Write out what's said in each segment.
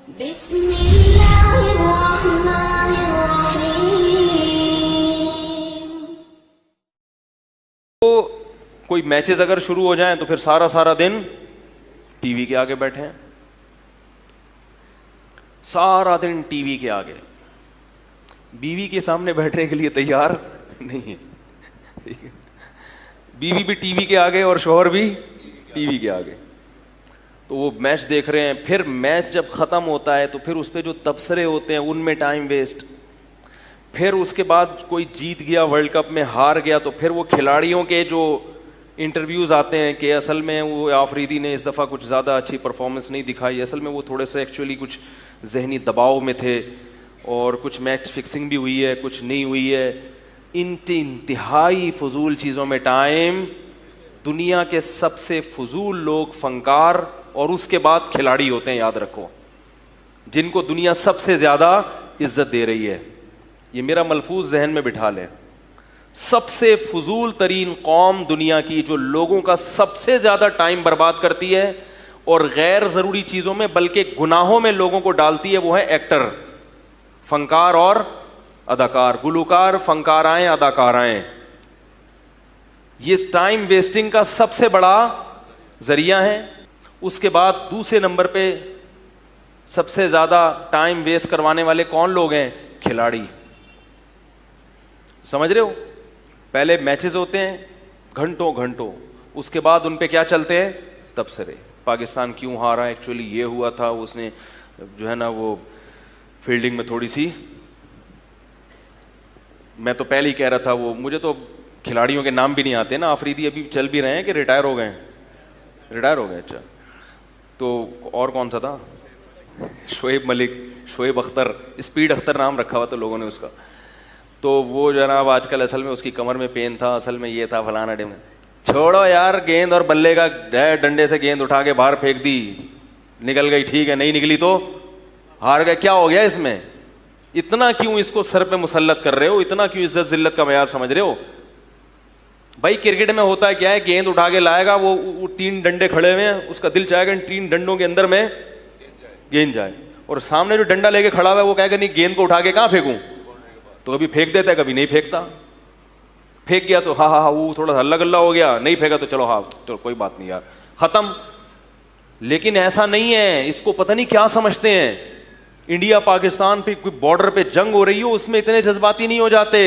तो कोई मैचेस अगर शुरू हो जाएं तो फिर सारा सारा दिन टीवी के आगे बैठे हैं, सारा दिन टीवी के आगे, बीवी के सामने बैठने के लिए तैयार नहीं है। बीवी भी टीवी के आगे और शौहर भी टीवी के आगे, तो वो मैच देख रहे हैं। फिर मैच जब खत्म होता है तो फिर उस पर जो तबसरे होते हैं उनमें टाइम वेस्ट। फिर उसके बाद कोई जीत गया, वर्ल्ड कप में हार गया, तो फिर वो खिलाड़ियों के जो इंटरव्यूज़ आते हैं कि असल में वो आफरीदी ने इस दफ़ा कुछ ज़्यादा अच्छी परफॉर्मेंस नहीं दिखाई, असल में वो थोड़े से एक्चुअली कुछ जहनी दबाव में थे और कुछ मैच फिक्सिंग भी हुई है, कुछ नहीं हुई है। इंतहाई फजूल चीज़ों में टाइम। दुनिया के सबसे फजूल लोग फनकार और उसके बाद खिलाड़ी होते हैं, याद रखो, जिनको दुनिया सबसे ज़्यादा इज्जत दे रही है। ये मेरा मलफूज जहन में बिठा लें। सबसे फजूल तरीन कौम दुनिया की, जो लोगों का सबसे ज़्यादा टाइम बर्बाद करती है और गैर ज़रूरी चीज़ों में बल्कि गुनाहों में लोगों को डालती है, वो है एक्टर, फनकार और अदाकार, गुलूकार, फनकाराएं, अदाकाराएं। ये टाइम वेस्टिंग का सबसे बड़ा जरिया है। उसके बाद दूसरे नंबर पे सबसे ज़्यादा टाइम वेस्ट करवाने वाले कौन लोग हैं? खिलाड़ी। समझ रहे हो? पहले मैचेस होते हैं घंटों घंटों, उसके बाद उन पे क्या चलते हैं? तबसरे। पाकिस्तान क्यों हारा, एक्चुअली ये हुआ था, उसने जो है ना वो फील्डिंग में थोड़ी सी, मैं तो पहले ही कह रहा था, वो मुझे तो खिलाड़ियों के नाम भी नहीं आते ना। आफरीदी अभी चल भी रहे हैं कि रिटायर हो गए? रिटायर हो गए, अच्छा। तो और कौन सा था? शोएब मलिक, शोएब अख्तर, स्पीड अख्तर नाम रखा हुआ था लोगों ने उसका। तो वो जनाब आजकल असल में उसकी कमर में पेन था, असल में ये था, फलाना डेम। छोड़ो यार, गेंद और बल्ले का डंडे से गेंद उठा के बाहर फेंक दी, निकल गई, ठीक है, नहीं निकली तो हार गए। क्या हो गया इसमें? इतना क्यों इसको सर पे मुसल्लत कर रहे हो? इतना क्यों इज्जत जिल्लत का मयार समझ रहे हो? भाई क्रिकेट में होता है क्या है, गेंद उठा के लाएगा, वो 3 डंडे खड़े हुए हैं, उसका दिल चाहेगा इन 3 डंडों के अंदर में गेंद जाए, और सामने जो डंडा लेके खड़ा हुआ है वो कहेगा नहीं, गेंद को उठा के कहां फेंकूं? तो कभी फेंक देता है, कभी नहीं फेंकता। फेंक गया तो हाँ हाँ हाँ, वो थोड़ा सा हल्ला गल्ला हो गया, नहीं फेंका तो चलो हाँ तो कोई बात नहीं यार, खत्म। लेकिन ऐसा नहीं है, इसको पता नहीं क्या समझते हैं। इंडिया पाकिस्तान पे कोई बॉर्डर पे जंग हो रही हो, उसमें इतने जज्बाती नहीं हो जाते।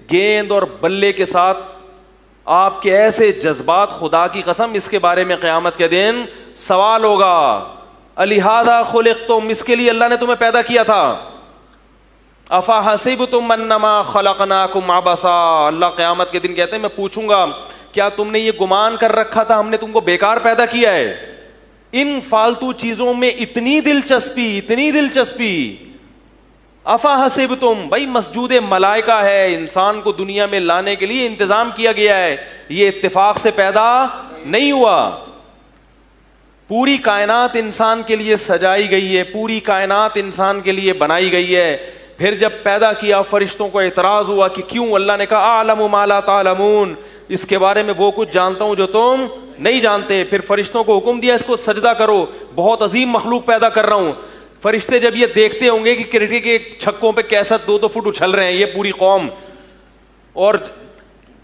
गेंद और बल्ले के साथ आपके ऐसे जज्बात, खुदा की कसम, इसके बारे में क़यामत के दिन सवाल होगा। अलिहादा खुलिक़्तुम, इसके लिए अल्लाह ने तुम्हें पैदा किया था। अफा हसिबतुम अन्नमा खलक़नाकुम अबसा, अल्लाह क़यामत के दिन कहते हैं मैं पूछूंगा क्या तुमने ये गुमान कर रखा था हमने तुमको बेकार पैदा किया है? इन फालतू चीजों में इतनी दिलचस्पी, इतनी दिलचस्पी। अफा हसिबतुम, भाई मसजूद मलाइका है, इंसान को दुनिया में लाने के लिए इंतजाम किया गया है, ये इत्तेफाक से पैदा नहीं हुआ। पूरी कायनात इंसान के लिए सजाई गई है, पूरी कायनात इंसान के लिए बनाई गई है। फिर जब पैदा किया, फरिश्तों को एतराज हुआ कि क्यों? अल्लाह ने कहा आलमु मा ला तालमून, इसके बारे में वो कुछ जानता हूं जो तुम नहीं जानते। फिर फरिश्तों को हुक्म दिया इसको सजदा करो, बहुत अजीम मखलूक पैदा कर रहा हूं। फरिश्ते जब ये देखते होंगे कि क्रिकेट के छक्कों पे कैसा 2-2 फुट उछल रहे हैं ये पूरी कौम, और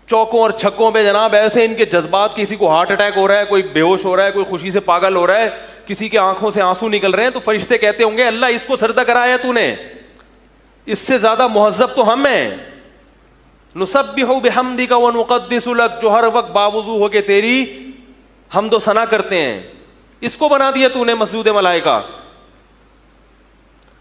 चौकों और छक्कों पे जनाब ऐसे इनके जज्बात, किसी को हार्ट अटैक हो रहा है, कोई बेहोश हो रहा है, कोई खुशी से पागल हो रहा है, किसी के आंखों से आंसू निकल रहे हैं, तो फरिश्ते कहते होंगे अल्लाह इसको सजदा कराया तूने, इससे ज्यादा मुहज्जब तो हम हैं। नुसब्बिहु बिहम्दिका व नुक़द्दिसु लक, जो हर वक्त बावजू हो के तेरी हम्दो सना करते हैं, इसको बना दिया तूने मसजूद मलाइका।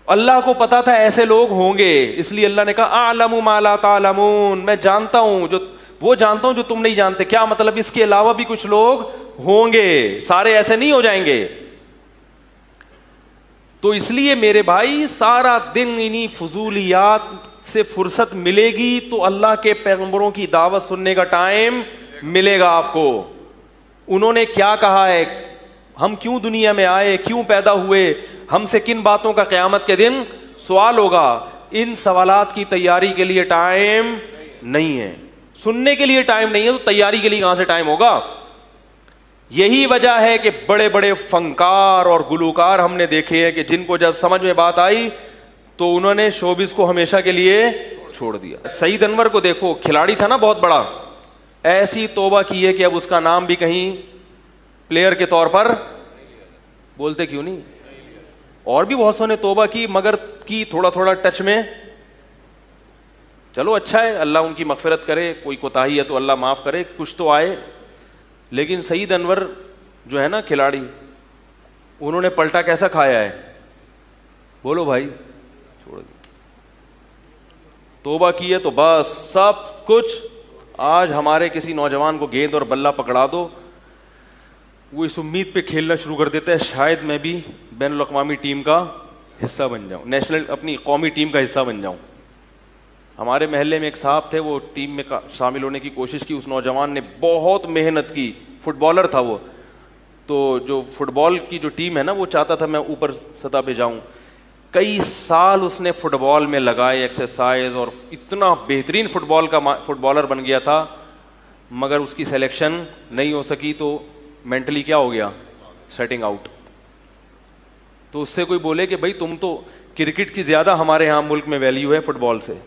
अल्लाह को पता था ऐसे लोग होंगे, इसलिए अल्लाह ने कहा आलमु मा ला तालमून, मैं जानता हूं जो वो जानता हूं जो तुम नहीं जानते। क्या मतलब? इसके अलावा भी कुछ लोग होंगे, सारे ऐसे नहीं हो जाएंगे। तो इसलिए मेरे भाई सारा दिन इन्हीं फजूलियात से फुर्सत मिलेगी तो अल्लाह के पैगंबरों की दावत सुनने का टाइम मिलेगा आपको। उन्होंने क्या कहा है, हम क्यों दुनिया में आए, क्यों पैदा हुए, हमसे किन बातों का क़यामत के दिन सवाल होगा, इन सवालात की तैयारी के लिए टाइम नहीं है। सुनने के लिए टाइम नहीं है तो तैयारी के लिए कहां से टाइम होगा? यही वजह है कि बड़े बड़े फनकार और गुलूकार हमने देखे हैं कि जिनको जब समझ में बात आई तो उन्होंने शोबिस को हमेशा के लिए छोड़ दिया। सईद अनवर को देखो, खिलाड़ी था ना बहुत बड़ा, ऐसी तौबा की है कि अब उसका नाम भी कहीं प्लेयर के तौर पर बोलते क्यों नहीं। और भी बहुत सौ ने तौबा की, मगर की थोड़ा थोड़ा टच में। चलो अच्छा है, अल्लाह उनकी मगफिरत करे, कोई कोताही है तो अल्लाह माफ करे, कुछ तो आए। लेकिन सईद अनवर जो है ना खिलाड़ी, उन्होंने पलटा कैसा खाया है, बोलो भाई, छोड़ दो। तौबा की है तो बस सब कुछ। आज हमारे किसी नौजवान को गेंद और बल्ला पकड़ा दो, वो इस उम्मीद पे खेलना शुरू कर देता है शायद मैं भी बैनुल अक़वामी टीम का हिस्सा बन जाऊं, नेशनल अपनी कौमी टीम का हिस्सा बन जाऊं। हमारे महल्ले में एक साहब थे, वो टीम में शामिल होने की कोशिश की, उस नौजवान ने बहुत मेहनत की, फुटबॉलर था वो, तो जो फुटबॉल की जो टीम है ना, वो चाहता था मैं ऊपर सतह पे जाऊं। कई साल उसने फुटबॉल में लगाए, एक्सरसाइज, और इतना बेहतरीन फुटबॉलर बन गया था, मगर उसकी सिलेक्शन नहीं हो सकी तो मेंटली क्या हो गया, सेटिंग आउट। तो उससे कोई बोले कि भाई तुम तो क्रिकेट की ज़्यादा हमारे यहाँ मुल्क में वैल्यू है फुटबॉल से,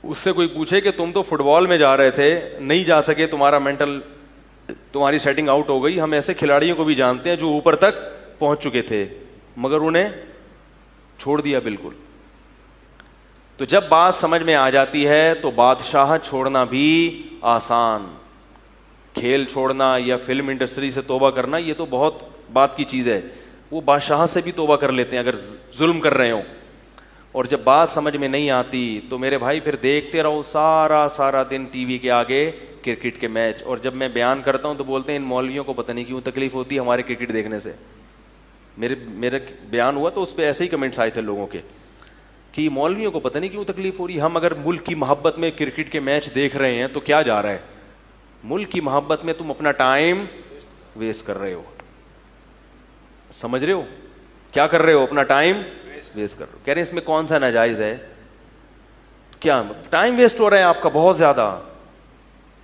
उससे कोई पूछे कि तुम तो फुटबॉल में जा रहे थे, नहीं जा सके, तुम्हारा मेंटल, तुम्हारी सेटिंग आउट हो गई। हम ऐसे खिलाड़ियों को भी जानते हैं जो ऊपर तक पहुंच चुके थे मगर उन्हें छोड़ दिया बिल्कुल। तो जब बात समझ में आ जाती है तो बादशाह छोड़ना भी आसान, खेल छोड़ना या फिल्म इंडस्ट्री से तौबा करना ये तो बहुत बात की चीज़ है। वो बादशाह से भी तौबा कर लेते हैं अगर जुल्म कर रहे हो। और जब बात समझ में नहीं आती तो मेरे भाई फिर देखते रहो सारा सारा दिन टीवी के आगे क्रिकेट के मैच। और जब मैं बयान करता हूँ तो बोलते हैं इन मौलवियों को पता नहीं क्यों तकलीफ होती है हमारे क्रिकेट देखने से। मेरे बयान हुआ तो उस पर ऐसे ही कमेंट्स आए थे लोगों के कि मौलवियों को पता नहीं क्यों तकलीफ हो रही। हम अगर मुल्क की मोहब्बत में क्रिकेट के मैच देख रहे हैं तो क्या जा रहा है, मुल्क की मोहब्बत में तुम अपना टाइम वेस्ट कर रहे हो। समझ रहे हो क्या कर रहे हो, अपना टाइम वेस्ट कर रहे हो। कह रहे हैं इसमें कौन सा नाजायज है, क्या टाइम वेस्ट हो रहा है आपका बहुत ज्यादा।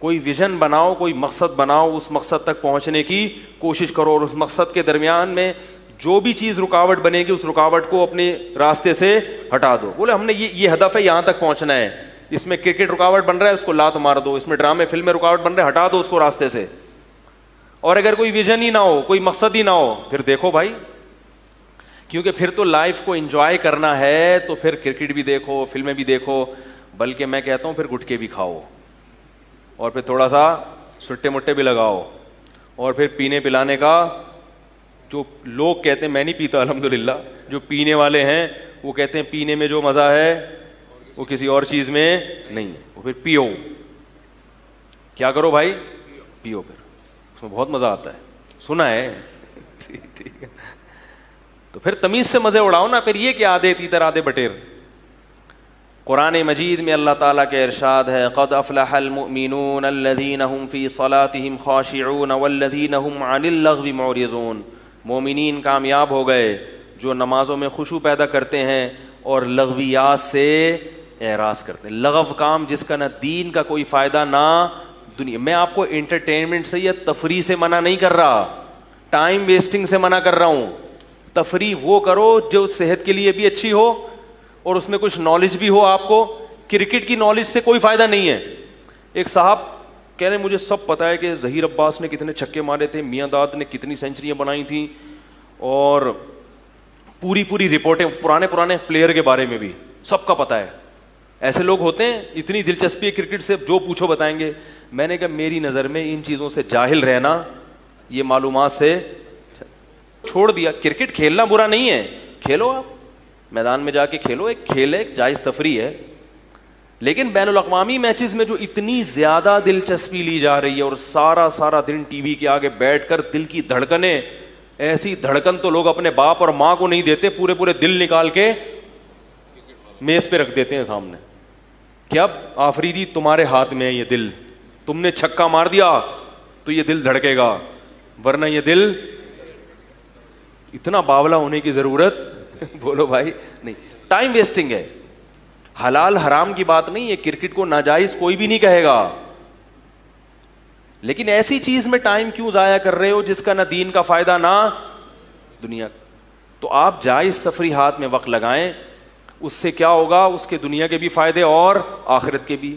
कोई विजन बनाओ, कोई मकसद बनाओ, उस मकसद तक पहुंचने की कोशिश करो और उस मकसद के दरमियान में जो भी चीज रुकावट बनेगी उस रुकावट को अपने रास्ते से हटा दो। बोले हमने ये हदफ है, यहां तक पहुंचना है, इसमें क्रिकेट रुकावट बन रहा है उसको लात मार दो, इसमें ड्रामे फिल्में रुकावट बन रहे हैं हटा दो उसको रास्ते से। और अगर कोई विजन ही ना हो, कोई मकसद ही ना हो, फिर देखो भाई, क्योंकि फिर तो लाइफ को एंजॉय करना है तो फिर क्रिकेट भी देखो, फिल्में भी देखो, बल्कि मैं कहता हूं फिर गुटके भी खाओ और फिर थोड़ा सा सुट्टे मुट्टे भी लगाओ। और फिर पीने पिलाने का, जो लोग कहते हैं, मैं नहीं पीता अल्हम्दुलिल्लाह, जो पीने वाले हैं वो कहते हैं पीने में जो मज़ा है वो किसी और चीज़ में नहीं है, वो फिर पियो। क्या करो भाई, पियो, फिर उसमें बहुत मज़ा आता है, सुना है। ठीक है, तो फिर तमीज़ से मज़े उड़ाओ ना। फिर ये क्या आधे तीतर आधे बटेर। कुरान मजीद में अल्लाह ताला के इरशाद है, क़द अफ़लहल मुमिनून अल्लज़ीना हुम फ़ी सलातिहिम ख़ाशिऊन वल्लज़ीना हुम अनिल लग़्वी मुअरिज़ून। मोमिनीन कामयाब हो गए जो नमाजों में खुशू पैदा करते हैं और लग़वियात से एराज़ करते हैं। लगव काम जिसका ना दीन का कोई फ़ायदा ना दुनिया। मैं आपको एंटरटेनमेंट से या तफरी से मना नहीं कर रहा, टाइम वेस्टिंग से मना कर रहा हूँ। तफरी वो करो जो सेहत के लिए भी अच्छी हो और उसमें कुछ नॉलेज भी हो आपको। क्रिकेट की नॉलेज से कोई फ़ायदा नहीं है। एक साहब कह रहे मुझे सब पता है कि ज़हीर अब्बास ने कितने छक्के मारे थे, मियां दाद ने कितनी सेंचुरियां बनाई थी, और पूरी रिपोर्टें पुराने प्लेयर के बारे में भी सबका पता है। ऐसे लोग होते हैं, इतनी दिलचस्पी है क्रिकेट से, जो पूछो बताएंगे। मैंने कहा मेरी नज़र में इन चीज़ों से जाहिल रहना, ये मालूमात से छोड़ दिया। क्रिकेट खेलना बुरा नहीं है, खेलो, आप मैदान में जाके खेलो, एक खेल है, एक जायज़ तफरी है। लेकिन बैनुल अक़वामी मैचेस में जो इतनी ज़्यादा दिलचस्पी ली जा रही है और सारा दिन टीवी के आगे बैठकर दिल की धड़कनें, ऐसी धड़कन तो लोग अपने बाप और माँ को नहीं देते, पूरे दिल निकाल के मेज़ पे रख देते हैं सामने कि अब आफरीदी तुम्हारे हाथ में है ये दिल, तुमने छक्का मार दिया तो ये दिल धड़केगा, वरना ये दिल। इतना बावला होने की ज़रूरत बोलो भाई नहीं। टाइम वेस्टिंग है, हलाल हराम की बात नहीं है। क्रिकेट को नाजायज कोई भी नहीं कहेगा, लेकिन ऐसी चीज में टाइम क्यों जाया कर रहे हो जिसका ना दीन का फायदा ना दुनिया। तो आप जायज तफरीहात में वक्त लगाएं, उससे क्या होगा, उसके दुनिया के भी फायदे और आखिरत के भी।